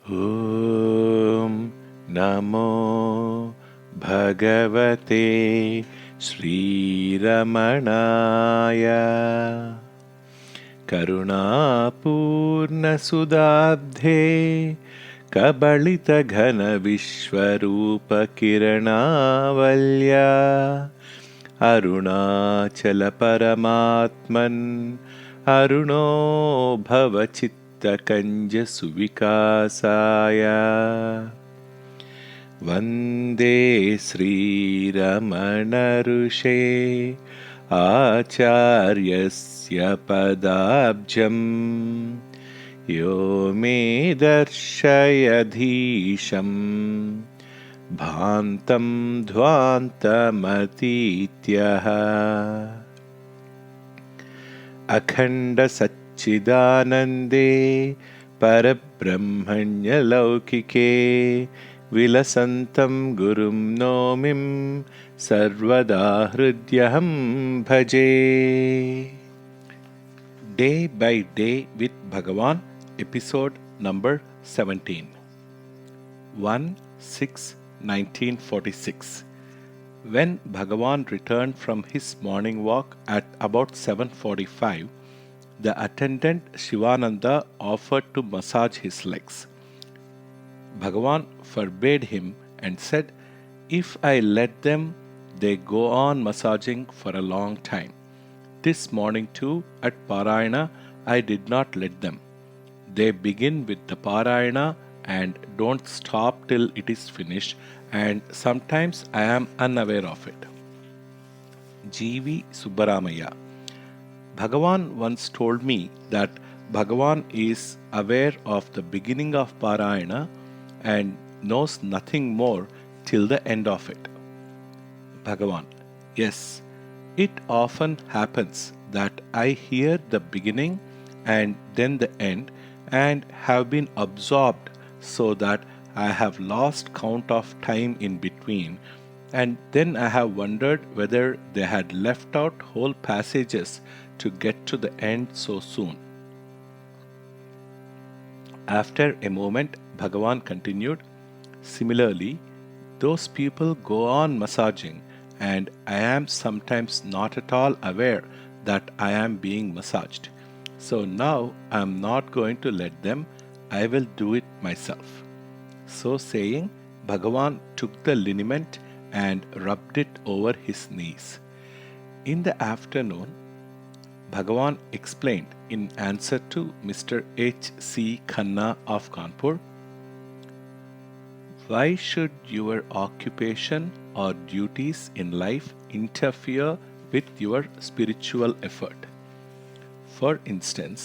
ॐ नमो भगवते श्रीरमणाय करुणापूर्णसुदाब्धे कबलितघनविश्वरूपकिरणावल्या अरुणाचलपरमात्मन् अरुणो भवचित्तकञ्जसुविकासाय वन्दे श्रीरमणऋषे आचार्यस्य पदाब्जम् यो मे दर्शयधीशम् भान्तं ध्वान्तमतीत्यः अखण्डसच्चिदानन्दे परब्रह्मण्यलौकिके विलसन्तं गुरुं नौमिं सर्वदा हृद्यहं भजे. Day by Day with Bhagavan, episode number 17. 1/6/1946. When Bhagavan returned from his morning walk at about 7:45, the attendant Shivananda offered to massage his legs. Bhagavan forbade him and said, "If I let them, they go on massaging for a long time. This morning too, at Parayana, I did not let them. They begin with the Parayana and don't stop till it is finished, and sometimes I am unaware of it." G.V. Subbaramaya. Bhagavan once told me that Bhagavan is aware of the beginning of Parayana and knows nothing more till the end of it. Bhagavan. Yes, it often happens that I hear the beginning and then the end and have been absorbed so that I have lost count of time in between, and then I have wondered whether they had left out whole passages to get to the end so soon. After a moment, Bhagavan continued, "Similarly, those people go on massaging, and I am sometimes not at all aware that I am being massaged. So now I am not going to let them, I will do it myself." So saying, Bhagavan took the liniment and rubbed it over his knees. In the afternoon, Bhagavan explained in answer to Mr. H.C. Khanna of Kanpur, "Why should your occupation or duties in life interfere with your spiritual effort? For instance,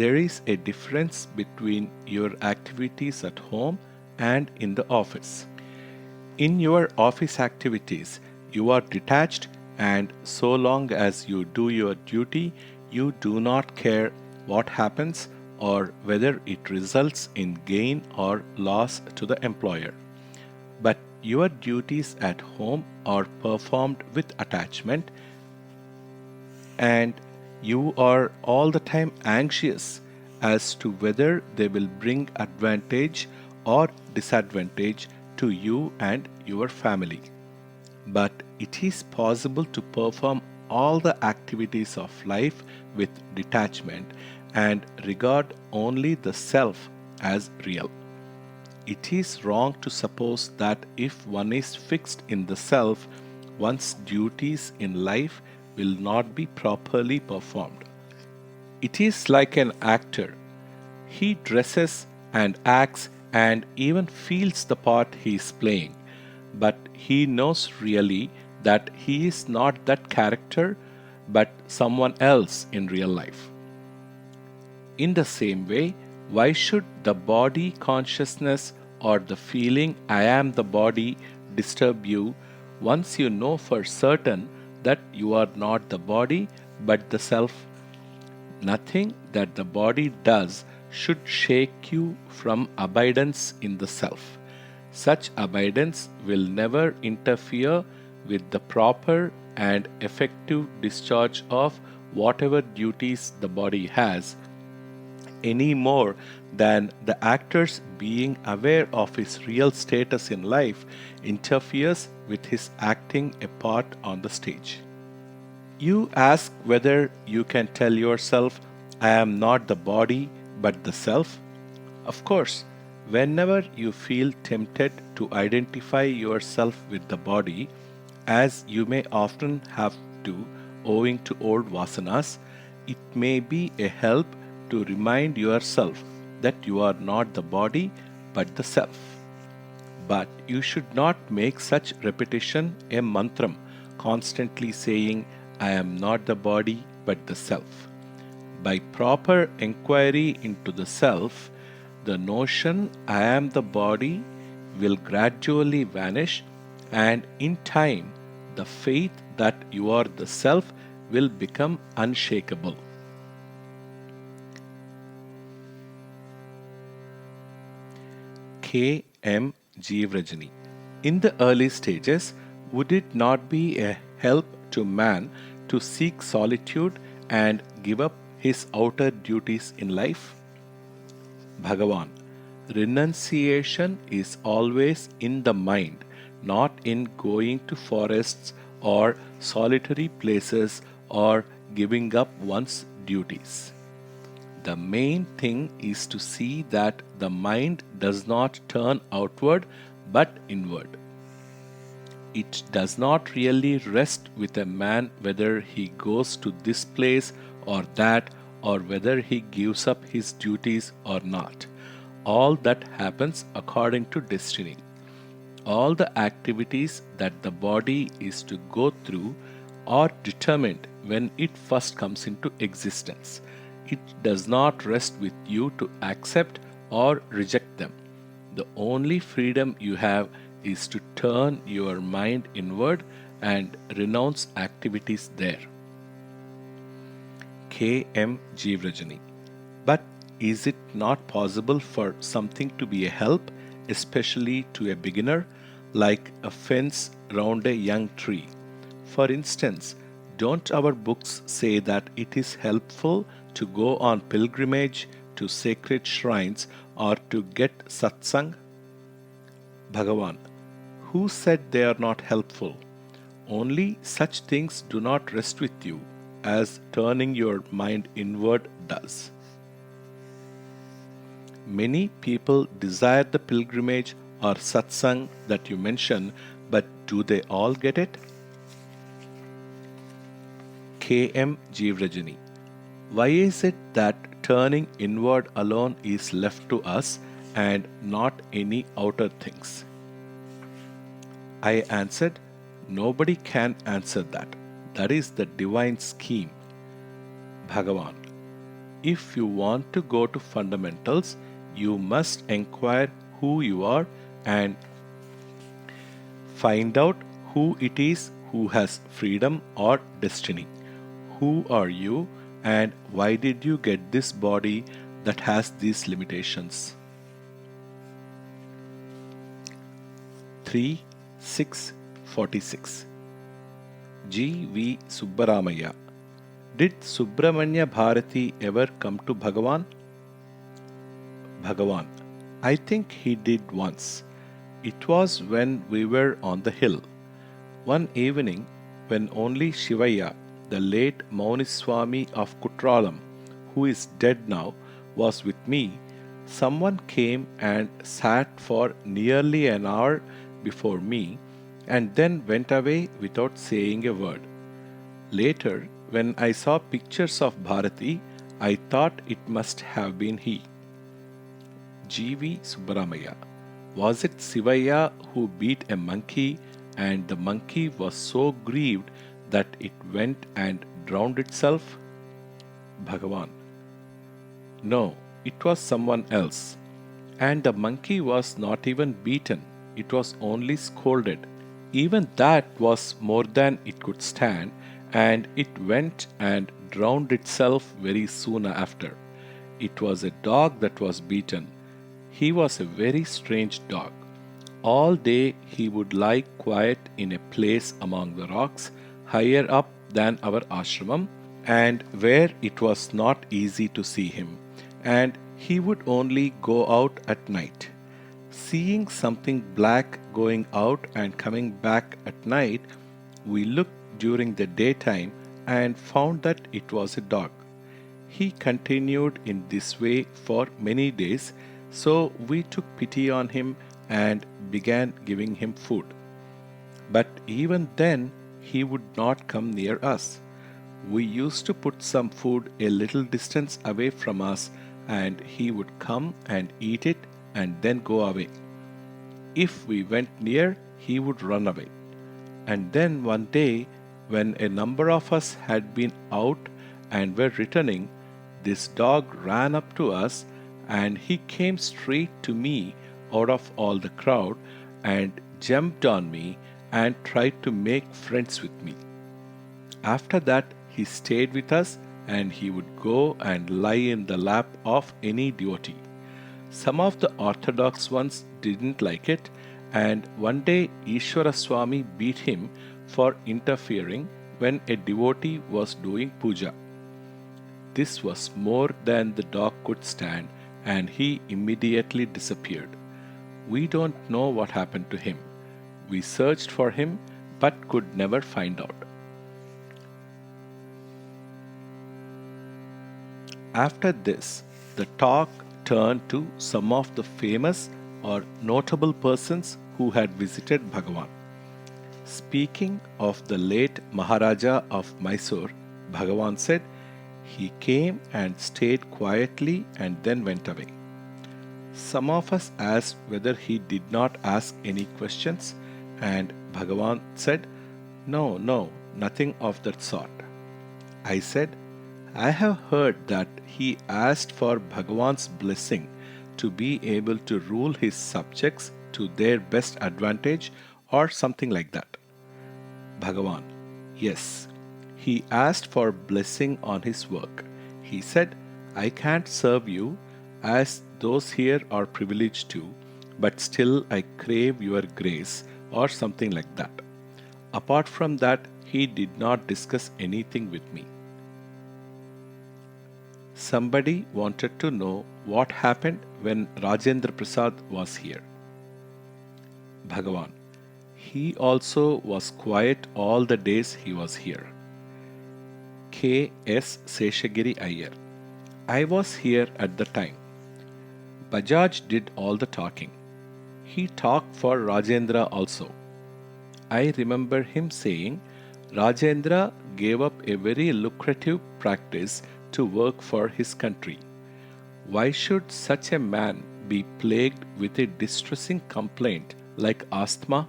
there is a difference between your activities at home and in the office. In your office activities, you are detached, and so long as you do your duty, you do not care what happens or whether it results in gain or loss to the employer. But your duties at home are performed with attachment, and you are all the time anxious as to whether they will bring advantage or disadvantage to you and your family. But it is possible to perform all the activities of life with detachment and regard only the self as real. It is wrong to suppose that if one is fixed in the self, one's duties in life will not be properly performed. It is like an actor. He dresses and acts and even feels the part he is playing, but he knows really that he is not that character but someone else in real life. In the same way, why should the body consciousness or the feeling "I am the body" disturb you once you know for certain that you are not the body but the self? Nothing that the body does should shake you from abidance in the self. Such abidance will never interfere with the proper and effective discharge of whatever duties the body has, any more than the actor's being aware of his real status in life interferes with his acting a part on the stage. You ask whether you can tell yourself, I am not the body but the self. Of course, whenever you feel tempted to identify yourself with the body, as you may often have to owing to old vasanas, it may be a help to remind yourself that you are not the body but the self. But you should not make such repetition a mantram, constantly saying, I am not the body but the self. By proper inquiry into the self, the notion I am the body will gradually vanish, and in time, the faith that you are the self will become unshakable. K. M. Jeevrajani. In the early stages, would it not be a help to man to seek solitude and give up his outer duties in life? Bhagavan. Renunciation is always in the mind, not in going to forests or solitary places or giving up one's duties. The main thing is to see that the mind does not turn outward but inward. It does not really rest with a man whether he goes to this place or that, or whether he gives up his duties or not. All that happens according to destiny. All the activities that the body is to go through are determined when it first comes into existence. It does not rest with you to accept or reject them. The only freedom you have is to turn your mind inward and renounce activities there. K. M. Jeevrajani. But is it not possible for something to be a help, especially to a beginner, like a fence round a young tree? For instance, don't our books say that it is helpful to go on pilgrimage to sacred shrines or to get satsang? Bhagavan. Who said they are not helpful? Only such things do not rest with you, as turning your mind inward does. Many people desire the pilgrimage or satsang that you mention, but do they all get it? K. M. Jeevrajani. Why is it that turning inward alone is left to us and not any outer things? I answered, nobody can answer that. That is the divine scheme. Bhagavan. If you want to go to fundamentals, you must inquire who you are and find out who it is who has freedom or destiny. Who are you and why did you get this body that has these limitations? 3.6.46 G. V. Subbaramaya. Did Subramanya Bharati ever come to Bhagavan? Bhagavan. I think he did once. It was when we were on the hill. One evening, when only Shivaya, the late Mauniswami of Kutralam, who is dead now, was with me, someone came and sat for nearly an hour before me and then went away without saying a word. Later, when I saw pictures of Bharati, I thought it must have been he. G. V. Subbaramaya. Was it Sivaya who beat a monkey and the monkey was so grieved that it went and drowned itself? Bhagavan. No, it was someone else. And the monkey was not even beaten, it was only scolded. Even that was more than it could stand, and it went and drowned itself very soon after. It was a dog that was beaten. He was a very strange dog. All day he would lie quiet in a place among the rocks, higher up than our ashramam, and where it was not easy to see him. and he would only go out at night. Seeing something black going out and coming back at night, we looked during the daytime and found that it was a dog. He continued in this way for many days, so we took pity on him and began giving him food. But even then, he would not come near us. We used to put some food a little distance away from us, and he would come and eat it and then go away. If we went near, he would run away. And then one day, when a number of us had been out and were returning, this dog ran up to us and he came straight to me out of all the crowd and jumped on me and tried to make friends with me. After that, he stayed with us and he would go and lie in the lap of any devotee. Some of the orthodox ones didn't like it, and one day Ishwara Swami beat him for interfering when a devotee was doing puja. This was more than the dog could stand, and he immediately disappeared. We don't know what happened to him. We searched for him but could never find out. After this, the talk turned to some of the famous or notable persons who had visited Bhagavan. Speaking of the late Maharaja of Mysore, Bhagavan said, he came and stayed quietly and then went away. Some of us asked whether he did not ask any questions, and Bhagavan said, no, no, nothing of that sort. I said, I have heard that he asked for Bhagavan's blessing to be able to rule his subjects to their best advantage or something like that. Bhagavan, yes, he asked for blessing on his work. He said, I can't serve you as those here are privileged to, but still I crave your grace or something like that. Apart from that, he did not discuss anything with me. Somebody wanted to know what happened when Rajendra Prasad was here. Bhagavan, he also was quiet all the days he was here. K. S. Seshagiri Iyer, I was here at the time. Bajaj did all the talking. He talked for Rajendra also. I remember him saying, Rajendra gave up a very lucrative practice to work for his country. Why should such a man be plagued with a distressing complaint like asthma?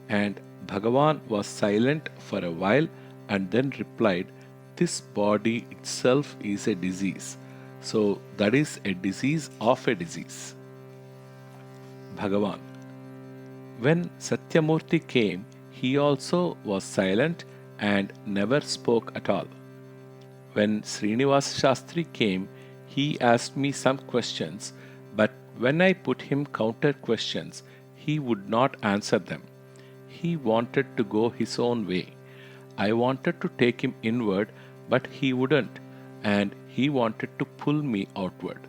And Bhagavan was silent for a while and then replied, this body itself is a disease. So that is a disease of a disease. Bhagavan, when Satyamurti came, he also was silent and never spoke at all. When Srinivas Shastri came, he asked me some questions, but when I put him counter questions, he would not answer them. He wanted to go his own way. I wanted to take him inward, but he wouldn't, and he wanted to pull me outward.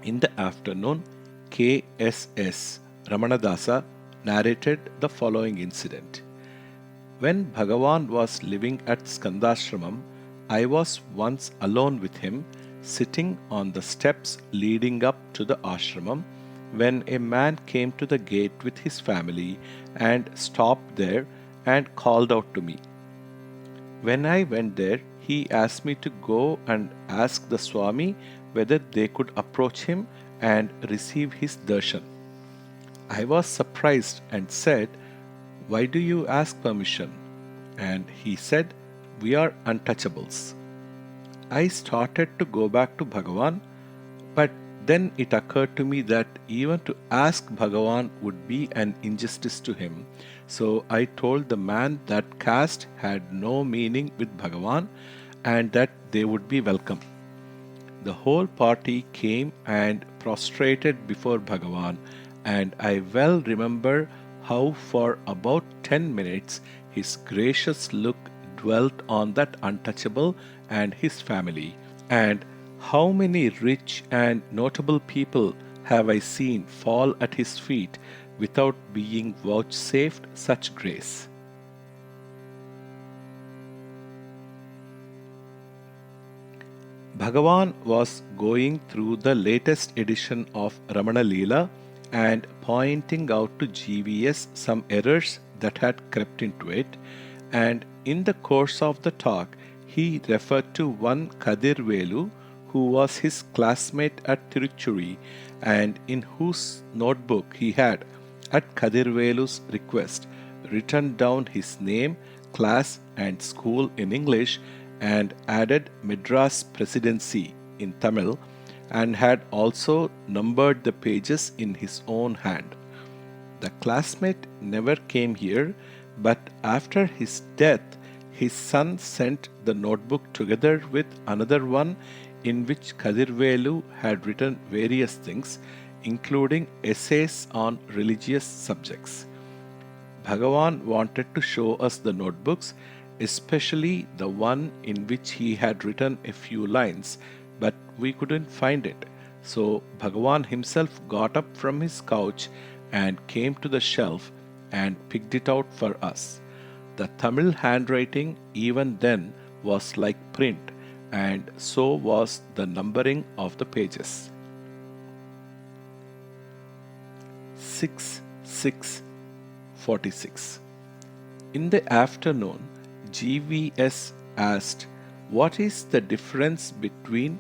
In the afternoon, K.S.S. Ramanadasa narrated the following incident. When Bhagavan was living at Skandashramam, I was once alone with him, sitting on the steps leading up to the ashramam, when a man came to the gate with his family and stopped there and called out to me. When I went there, he asked me to go and ask the Swami whether they could approach him and receive his darshan. I was surprised and said, why do you ask permission? And he said, we are untouchables. I started to go back to Bhagavan, but then it occurred to me that even to ask Bhagavan would be an injustice to him. So I told the man that caste had no meaning with Bhagavan and that they would be welcome. The whole party came and prostrated before Bhagavan, and I well remember how for about 10 minutes his gracious look dwelt on that untouchable and his family, And how many rich and notable people have I seen fall at his feet without being vouchsafed such grace? Bhagavan was going through the latest edition of Ramana Leela and pointing out to GVS some errors that had crept into it, and in the course of the talk, he referred to one Kadir Velu who was his classmate at Tiruchuri and in whose notebook he had, at Kadir Velu's request, written down his name, class, and school in English and added Madras Presidency in Tamil and had also numbered the pages in his own hand. The classmate never came here, but after his death, his son sent the notebook together with another one in which Kadirvelu had written various things, including essays on religious subjects. Bhagavan wanted to show us the notebooks, especially the one in which he had written a few lines, but we couldn't find it. So Bhagavan himself got up from his couch and came to the shelf and picked it out for us. The Tamil handwriting even then was like print, and so was the numbering of the pages. 6:46. In the afternoon, GVS asked, "What is the difference between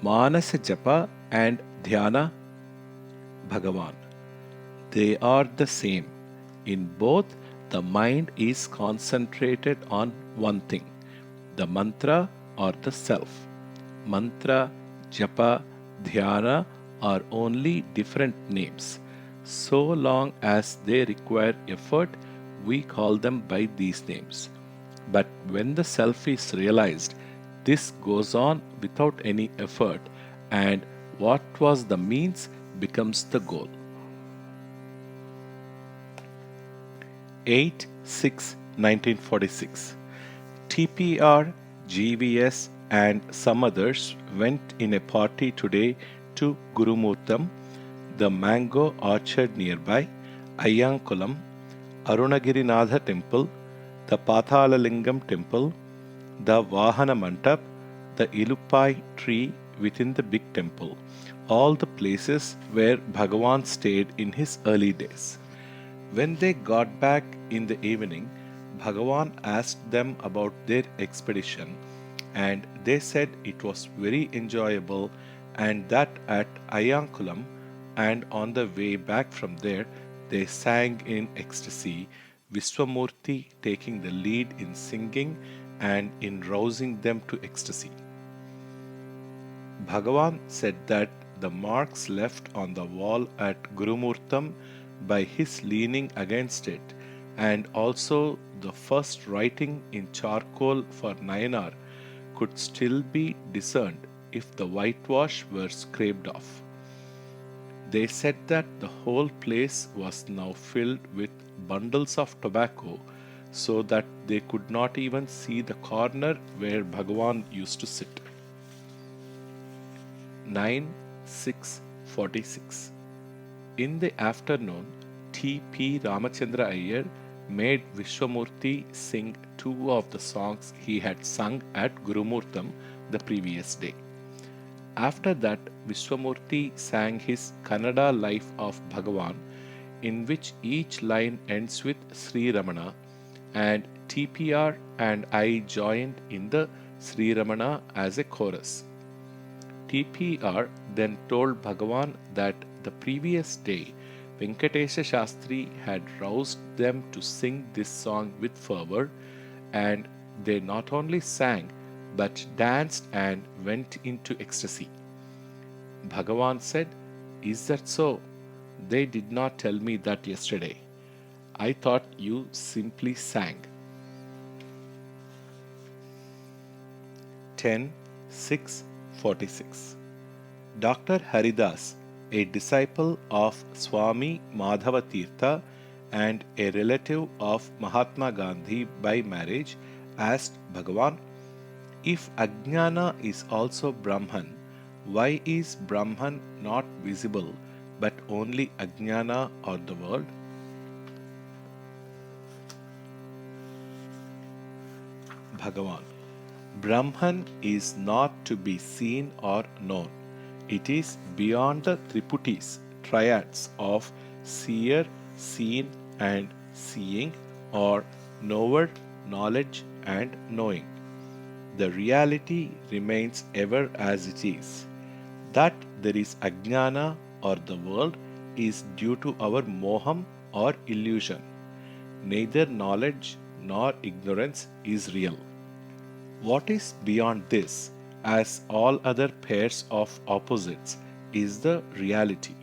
Manasa Japa and Dhyana?" Bhagavan: "They are the same. In both, the mind is concentrated on one thing, the mantra or the self. Mantra, Japa, Dhyana are only different names. So long as they require effort, we call them by these names. But when the self is realized, this goes on without any effort, and what was the means becomes the goal." 8/6/1946. TPR, GVS, and some others went in a party today to Gurumurtam, the mango orchard nearby, Ayyankulam, Arunagirinatha temple, the Pathalalingam temple, the Vahana Mandap, the Ilupai tree within the big temple, all the places where Bhagavan stayed in his early days. When they got back in the evening, Bhagavan asked them about their expedition, and they said it was very enjoyable and that at Ayyankulam and on the way back from there they sang in ecstasy, Viswamurthy taking the lead in singing and in rousing them to ecstasy. Bhagavan said that the marks left on the wall at Gurumurtam by his leaning against it, and also the first writing in charcoal for Nayanar, could still be discerned if the whitewash were scraped off. They said that the whole place was now filled with bundles of tobacco, so that they could not even see the corner where Bhagavan used to sit. 9/6/46. In the afternoon, T.P. Ramachandra Iyer made Vishwamurthy sing two of the songs he had sung at Gurumurtam the previous day. After that, Vishwamurthy sang his Kannada Life of Bhagavan, in which each line ends with Sri Ramana, and TPR and I joined in the Sri Ramana as a chorus. TPR then told Bhagavan that the previous day Venkatesha Shastri had roused them to sing this song with fervor, and they not only sang but danced and went into ecstasy. Bhagavan said, "Is that so? They did not tell me that yesterday. I thought you simply sang." 10/6/46. Dr. Haridas, a disciple of Swami Madhava Tirtha and a relative of Mahatma Gandhi by marriage, asked Bhagavan, If Ajnana is also Brahman, why is Brahman not visible but only Ajnana or the world? Bhagavan. Brahman is not to be seen or known. It is beyond the Triputis, triads of seer, seen, and seeing, or knower, knowledge, and knowing. The reality remains ever as it is. That there is Ajnana or the world is due to our moham or illusion. Neither knowledge nor ignorance is real. What is beyond this, as all other pairs of opposites, is the reality.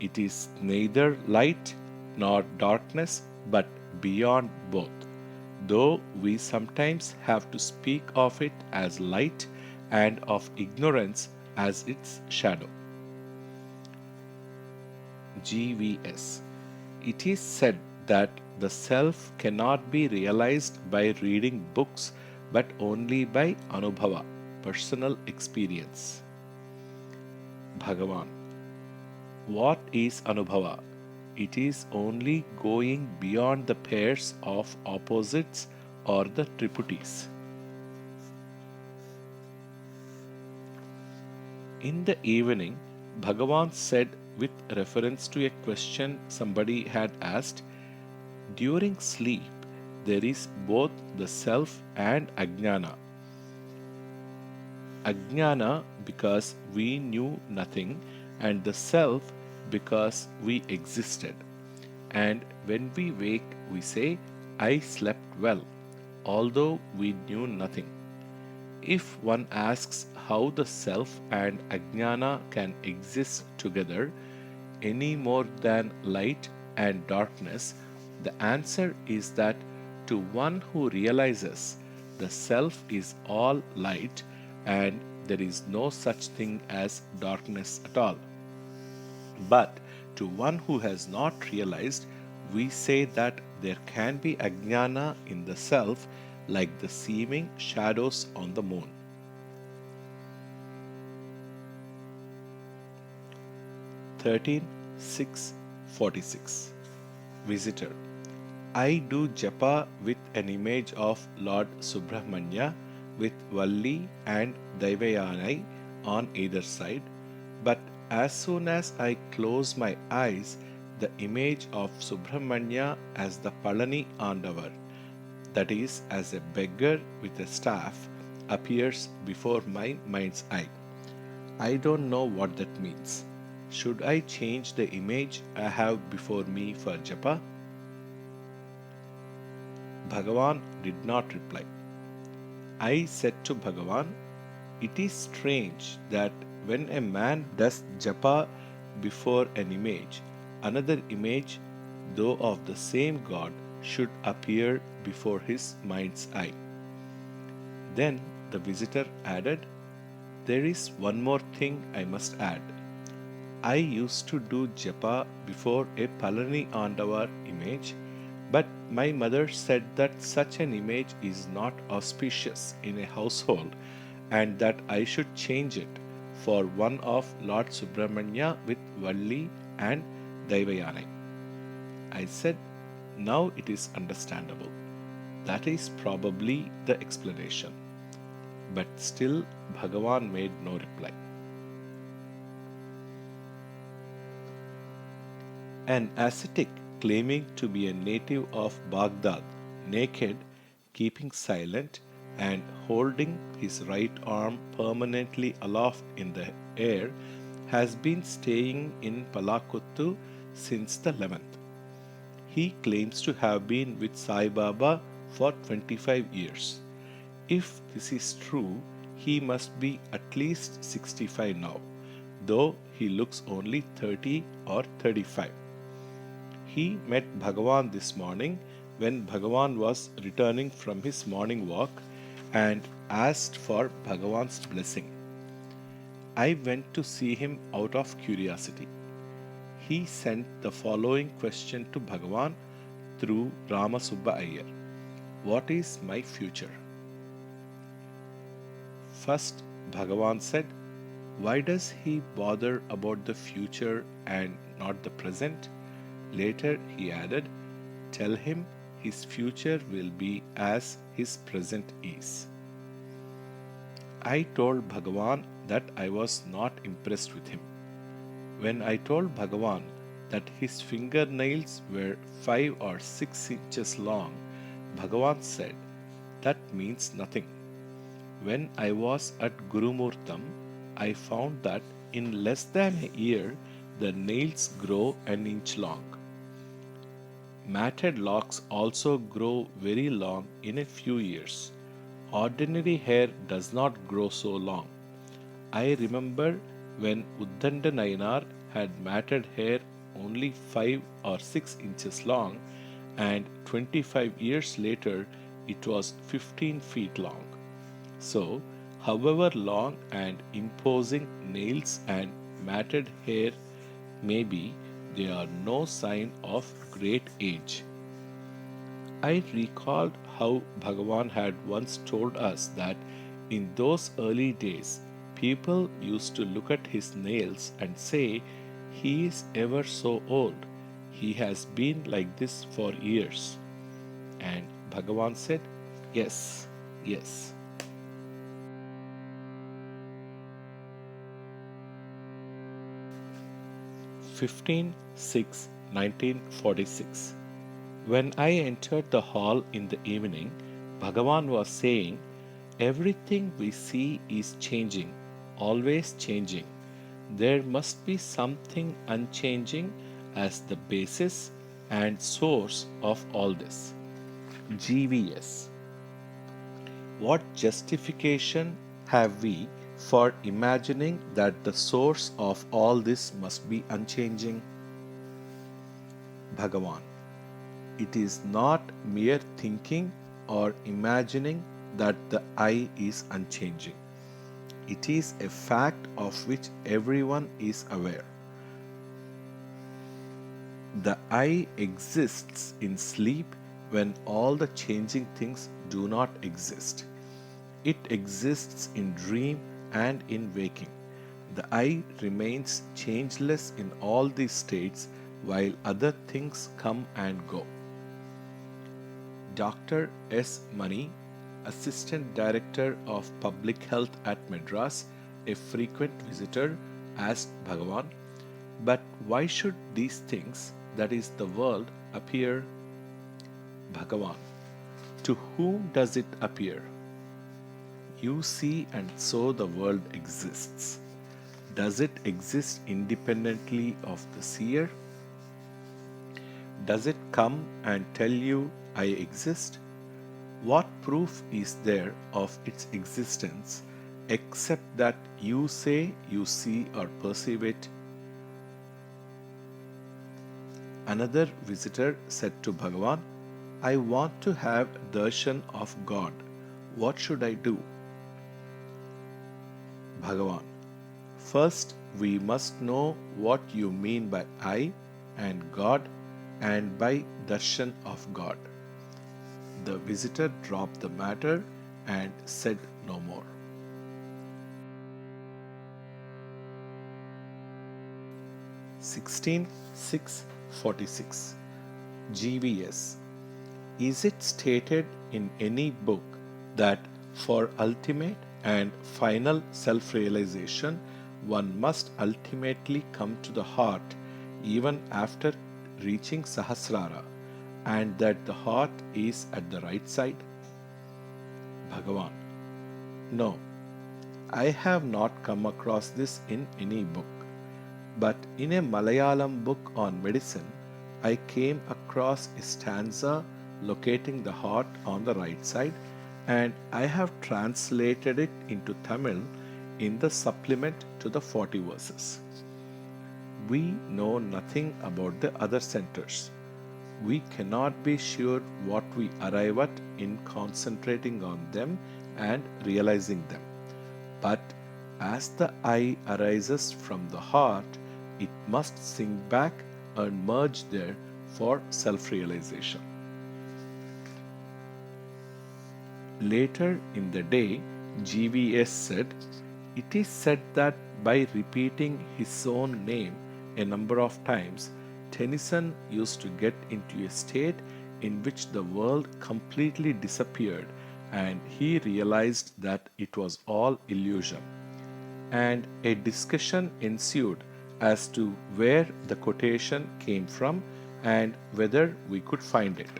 It is neither light nor darkness, but beyond both, though we sometimes have to speak of it as light and of ignorance as its shadow. GVS. It is said that the self cannot be realized by reading books but only by anubhava, personal experience. Bhagavan. What is anubhava? It is only going beyond the pairs of opposites or the triputis. In the evening, Bhagavan said with reference to a question somebody had asked, during sleep there is both the self and ajnana. Ajnana because we knew nothing, and the self because we existed. And when we wake, we say, I slept well, although we knew nothing. If one asks how the self and ajnana can exist together any more than light and darkness, the answer is that to one who realizes the self is all light and there is no such thing as darkness at all. But to one who has not realized, we say that there can be ajnana in the self like the seeming shadows on the moon. 13:6:46. Visitor. I do japa with an image of Lord Subramanya with Valli and Daivayanai on either side, but as soon as I close my eyes, the image of Subramanya as the Palani Andavar, that is, as a beggar with a staff, appears before my mind's eye. I don't know what that means. Should I change the image I have before me for japa? Bhagavan did not reply. I said to Bhagavan, it is strange that when a man does japa before an image, another image, though of the same God, should appear before his mind's eye. Then the visitor added, there is one more thing I must add. I used to do japa before a Palani Andavar image, but my mother said that such an image is not auspicious in a household and that I should change it for one of Lord Subramanya with Valli and Daivayanai. I said, now it is understandable. That is probably the explanation. But still, Bhagavan made no reply. An ascetic claiming to be a native of Baghdad, naked, keeping silent, and holding his right arm permanently aloft in the air, has been staying in Palakuttu since the 11th. He claims to have been with Sai Baba for 25 years. If this is true, he must be at least 65 now, though he looks only 30 or 35. He met Bhagavan this morning when Bhagavan was returning from his morning walk and asked for Bhagavan's blessing. I went to see him out of curiosity. He sent the following question to Bhagavan through Ramasubba Iyer. What is my future? First, Bhagavan said, why does he bother about the future and not the present? Later, he added, tell him his future will be as his present is. I told Bhagavan that I was not impressed with him. When I told Bhagavan that his fingernails were 5 or 6 inches long, Bhagavan said, that means nothing. When I was at Gurumurtam, I found that in less than a year the nails grow an inch long. Matted locks also grow very long in a few years. Ordinary hair does not grow so long. I remember when Uddanda Nayanar had matted hair only 5 or 6 inches long, and 25 years later it was 15 feet long. So, however long and imposing nails and matted hair may be, they are no sign of great age. I recalled how Bhagavan had once told us that in those early days, people used to look at his nails and say, he is ever so old. He has been like this for years. And Bhagavan said, yes, yes. 15/6/1946. When I entered the hall in the evening, Bhagavan was saying, everything we see is changing, always changing. There must be something unchanging as the basis and source of all this. GVS. What justification have we for imagining that the source of all this must be unchanging? Bhagavan. It is not mere thinking or imagining that the I is unchanging. It is a fact of which everyone is aware. The I exists in sleep when all the changing things do not exist. It exists in dream and in waking. The I remains changeless in all these states while other things come and go. Dr. S. Mani, Assistant Director of Public Health at Madras, a frequent visitor, asked Bhagavan, but why should these things, that is the world, appear? Bhagavan, to whom does it appear? You see, and so the world exists. Does it exist independently of the seer? Does it come and tell you, I exist? What proof is there of its existence except that you say you see or perceive it? Another visitor said to Bhagavan, I want to have darshan of God. What should I do? Bhagavan, first we must know what you mean by I and God and by darshan of God. The visitor dropped the matter and said no more. 16/6/46. GVS. Is it stated in any book that for ultimate and final self-realization one must ultimately come to the heart even after reaching Sahasrara, and that the heart is at the right side? Bhagavan. No, I have not come across this in any book. But in a Malayalam book on medicine, I came across a stanza locating the heart on the right side, and I have translated it into Tamil in the supplement to the 40 verses. We know nothing about the other centers. We cannot be sure what we arrive at in concentrating on them and realizing them. But as the I arises from the heart, it must sink back and merge there for self-realization. Later in the day, GVS said, "It is said that by repeating his own name a number of times, Tennyson used to get into a state in which the world completely disappeared and he realized that it was all illusion." And a discussion ensued as to where the quotation came from and whether we could find it.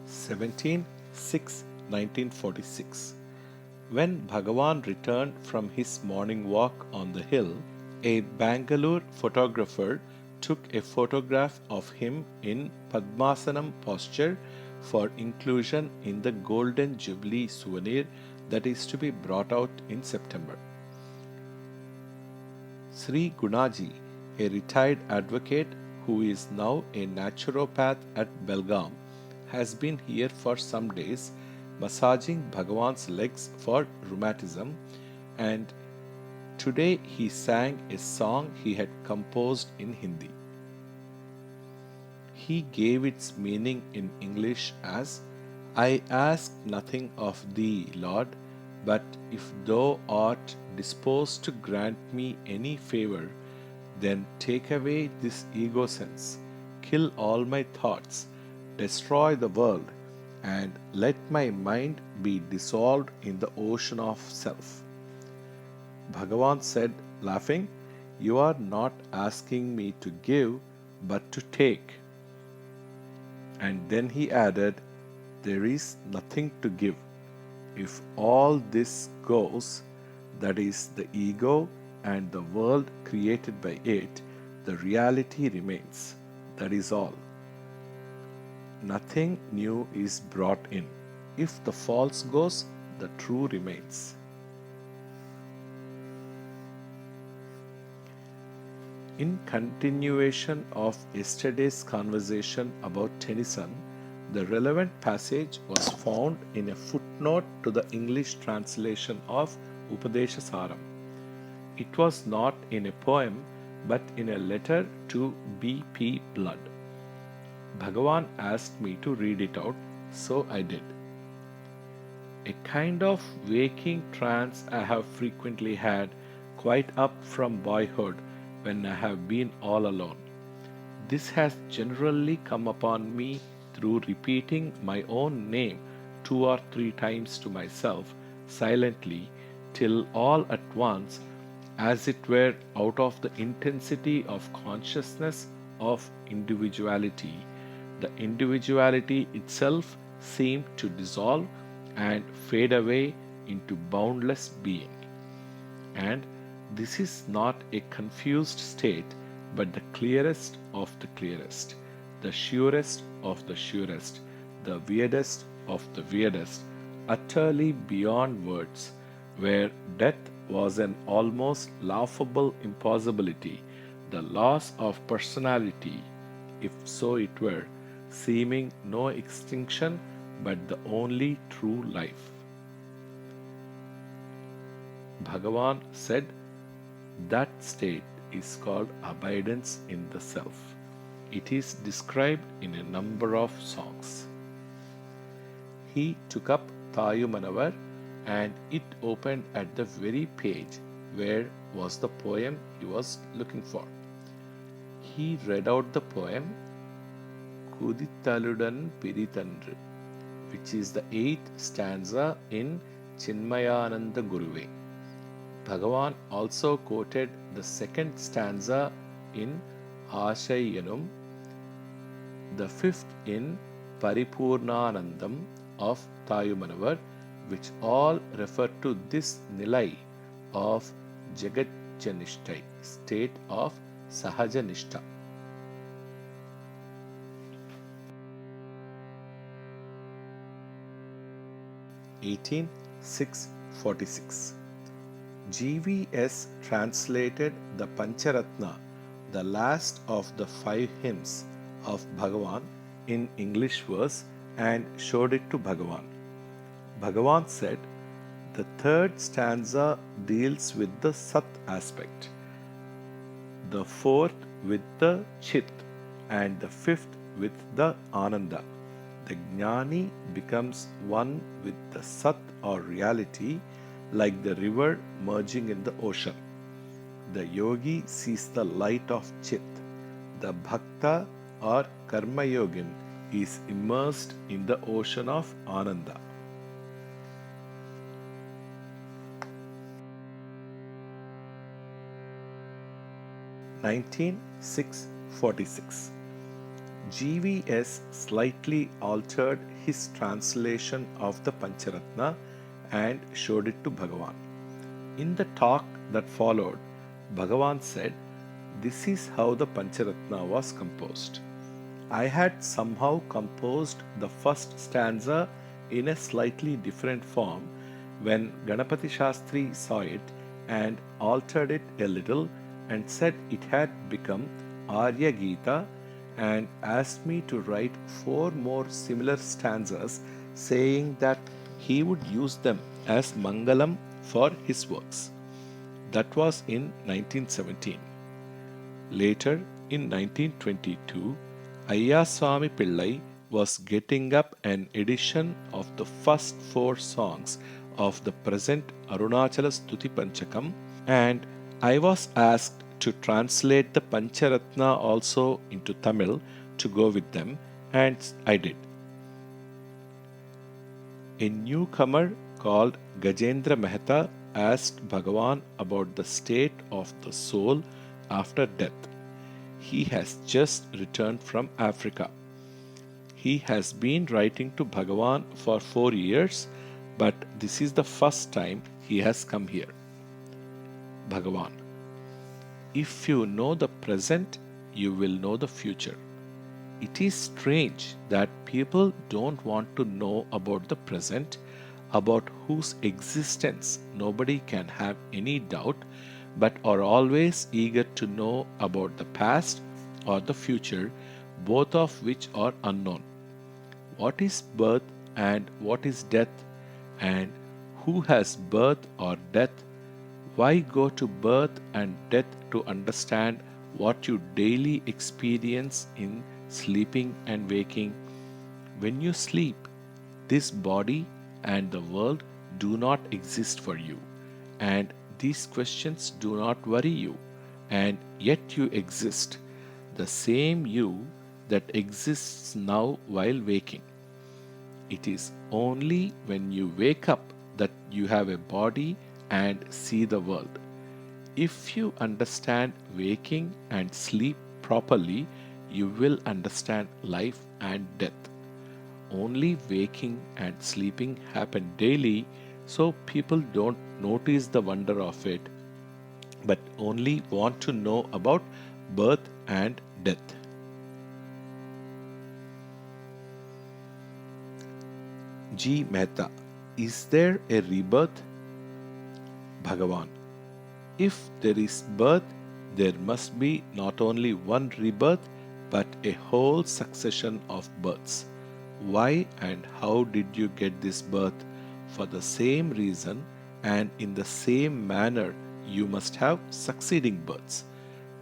17/6/1946. When Bhagavan returned from his morning walk on the hill, a Bangalore photographer took a photograph of him in Padmasanam posture for inclusion in the Golden Jubilee souvenir that is to be brought out in September. Sri Gunaji, a retired advocate who is now a naturopath at Belgaum, has been here for some days massaging Bhagavan's legs for rheumatism, and today he sang a song he had composed in Hindi. He gave its meaning in English as, "I ask nothing of thee, Lord, but if thou art disposed to grant me any favor, then take away this ego sense, kill all my thoughts, destroy the world, and let my mind be dissolved in the ocean of self." Bhagavan said, laughing, "You are not asking me to give, but to take." And then he added, "There is nothing to give. If all this goes, that is, the ego and the world created by it, the reality remains. That is all. Nothing new is brought in. If the false goes, the true remains." In continuation of yesterday's conversation about Tennyson, the relevant passage was found in a footnote to the English translation of Upadeshasaram. It was not in a poem but in a letter to B.P. Blood. Bhagavan asked me to read it out, so I did. "A kind of waking trance I have frequently had, quite up from boyhood, when I have been all alone. This has generally come upon me through repeating my own name 2 or 3 times to myself, silently, till all at once, as it were out of the intensity of consciousness of individuality, the individuality itself seemed to dissolve and fade away into boundless being. And this is not a confused state, but the clearest of the clearest, the surest of the surest, the weirdest of the weirdest, utterly beyond words, where death was an almost laughable impossibility, the loss of personality, if so it were, seeming no extinction but the only true life." Bhagavan said, that state is called abidance in the self. It is described in a number of songs. He took up Tayumanavar and it opened at the very page where was the poem he was looking for. He read out the poem Kudithaludan Piritandru, which is the 8th stanza in Chinmayananda Guruve. Bhagavan also quoted the 2nd stanza in Ashayanum, the 5th in Paripurnanandam of Tayumanavar, which all refer to this Nilai of Jagatjanishtai, state of Sahajanishta. (18 646). GVS translated the Pancharatna, the last of the 5 hymns of Bhagavan, in English verse and showed it to Bhagavan. Bhagavan said, the 3rd stanza deals with the Sat aspect, the 4th with the Chit and the fifth with the Ananda. The Jnani becomes one with the Sat or reality, like the river merging in the ocean. The yogi sees the light of Chit. The Bhakta or Karma Yogin is immersed in the ocean of Ananda. 19,646. GVS slightly altered his translation of the Pancharatna and showed it to Bhagavan. In the talk that followed, Bhagavan said, "This is how the Pancharatna was composed. I had somehow composed the first stanza in a slightly different form when Ganapati Shastri saw it and altered it a little and said it had become Arya Gita and asked me to write four more similar stanzas, saying that he would use them as Mangalam for his works. That was in 1917. Later, in 1922, Ayyaswamy Pillai was getting up an edition of the first four songs of the present Arunachala Stuti Panchakam, and I was asked to translate the Pancharatna also into Tamil to go with them, and I did. A newcomer called Gajendra Mehta asked Bhagavan about the state of the soul after death. He has just returned from Africa. He has been writing to Bhagavan for 4 years, but this is the first time he has come here. Bhagavan: if you know the present, you will know the future. It is strange that people don't want to know about the present, about whose existence nobody can have any doubt, but are always eager to know about the past or the future, both of which are unknown. What is birth and what is death, and who has birth or death? Why go to birth and death to understand what you daily experience in sleeping and waking? When you sleep, this body and the world do not exist for you, and these questions do not worry you, and yet you exist, the same you that exists now while waking. It is only when you wake up that you have a body and see the world. If you understand waking and sleep properly, you will understand life and death. Only waking and sleeping happen daily, so people don't notice the wonder of it, but only want to know about birth and death. G. Mehta: is there a rebirth? Bhagavan: if there is birth, there must be not only one rebirth, but a whole succession of births. Why and how did you get this birth? For the same reason and in the same manner, you must have succeeding births.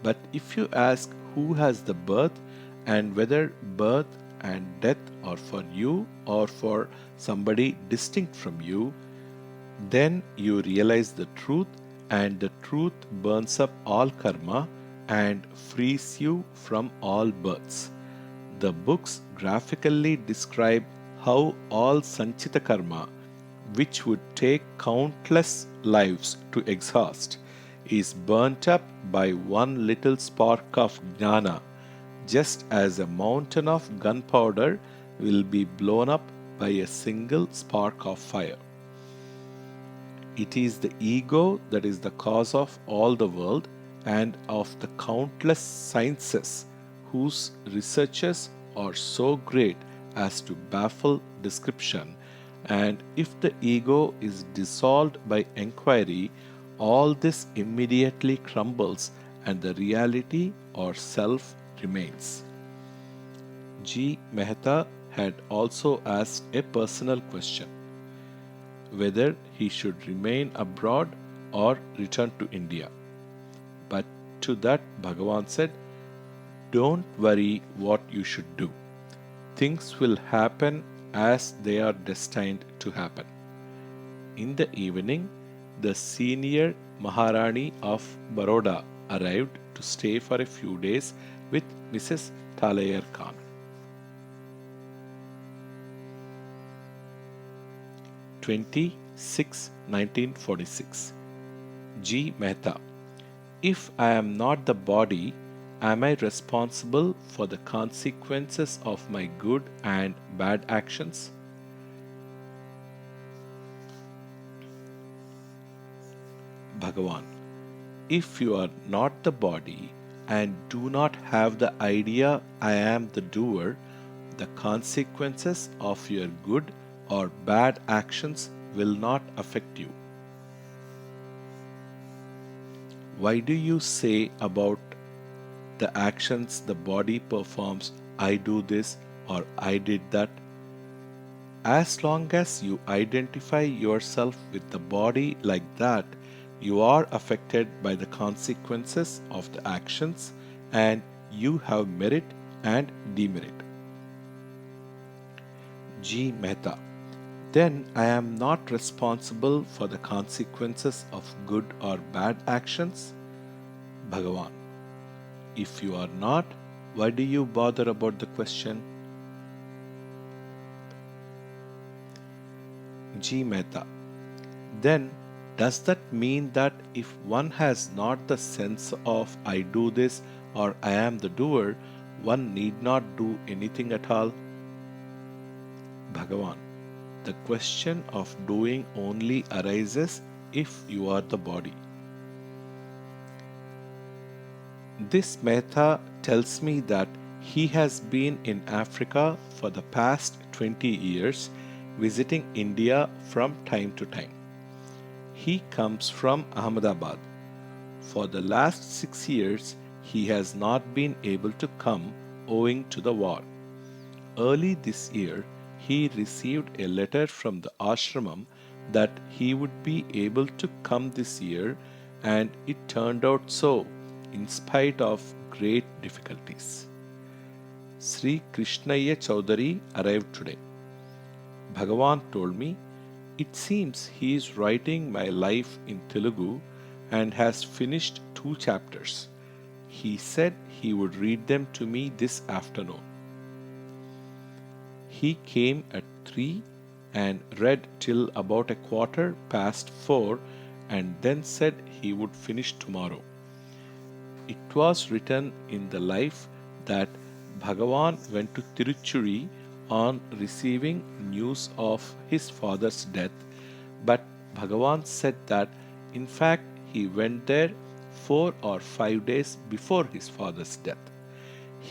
But if you ask who has the birth and whether birth and death are for you or for somebody distinct from you, then you realize the truth, and the truth burns up all karma and frees you from all births. The books graphically describe how all Sanchita karma, which would take countless lives to exhaust, is burnt up by one little spark of jnana, just as a mountain of gunpowder will be blown up by a single spark of fire. It is the ego that is the cause of all the world and of the countless sciences whose researches are so great as to baffle description. And if the ego is dissolved by enquiry, all this immediately crumbles and the reality or self remains. G. Mehta had also asked a personal question: whether he should remain abroad or return to India. But to that Bhagavan said, Don't worry what you should do. Things will happen as they are destined to happen. In the evening, the senior Maharani of Baroda arrived to stay for a few days with Mrs. Talayar Khan. 26/1946. G. Mehta. If I am not the body, am I responsible for the consequences of my good and bad actions? Bhagavan. If you are not the body and do not have the idea I am the doer, the consequences of your good or bad actions will not affect you. Why do you say about the actions the body performs, I do this or I did that? As long as you identify yourself with the body like that, you are affected by the consequences of the actions and you have merit and demerit. G. Mehta. Then I am not responsible for the consequences of good or bad actions? Bhagavan. If you are not, why do you bother about the question? G. Mehta. Then does that mean that if one has not the sense of I do this or I am the doer, one need not do anything at all? Bhagavan. The question of doing only arises if you are the body. This Mehta tells me that he has been in Africa for the past 20 years, visiting India from time to time. He comes from Ahmedabad. For the last 6 years, he has not been able to come owing to the war. Early this year, he received a letter from the ashramam that he would be able to come this year, and it turned out so, in spite of great difficulties. Sri Krishnaya Chaudhary arrived today. Bhagavan told me, it seems he is writing my life in Telugu and has finished 2 chapters. He said he would read them to me this afternoon. He came at 3 and read till about 4:15 and then said he would finish tomorrow. It was written in the life that Bhagavan went to Tiruchuri on receiving news of his father's death, but Bhagavan said that in fact he went there 4 or 5 days before his father's death.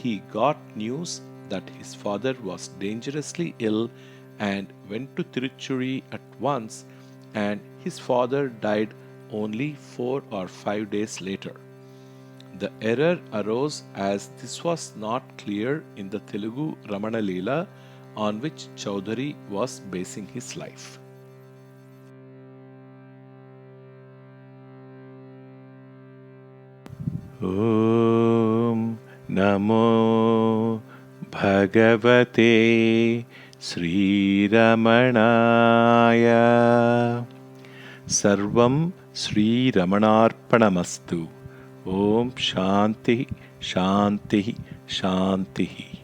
He got news that his father was dangerously ill and went to Tiruchuri at once, and his father died only 4 or 5 days later. The error arose as this was not clear in the Telugu Ramana Leela on which Chaudhary was basing his life. Om Namo Bhagavate Sri Ramanaya. Sarvam Sri Ramanarpanamastu. Om Shanti Shanti Shanti.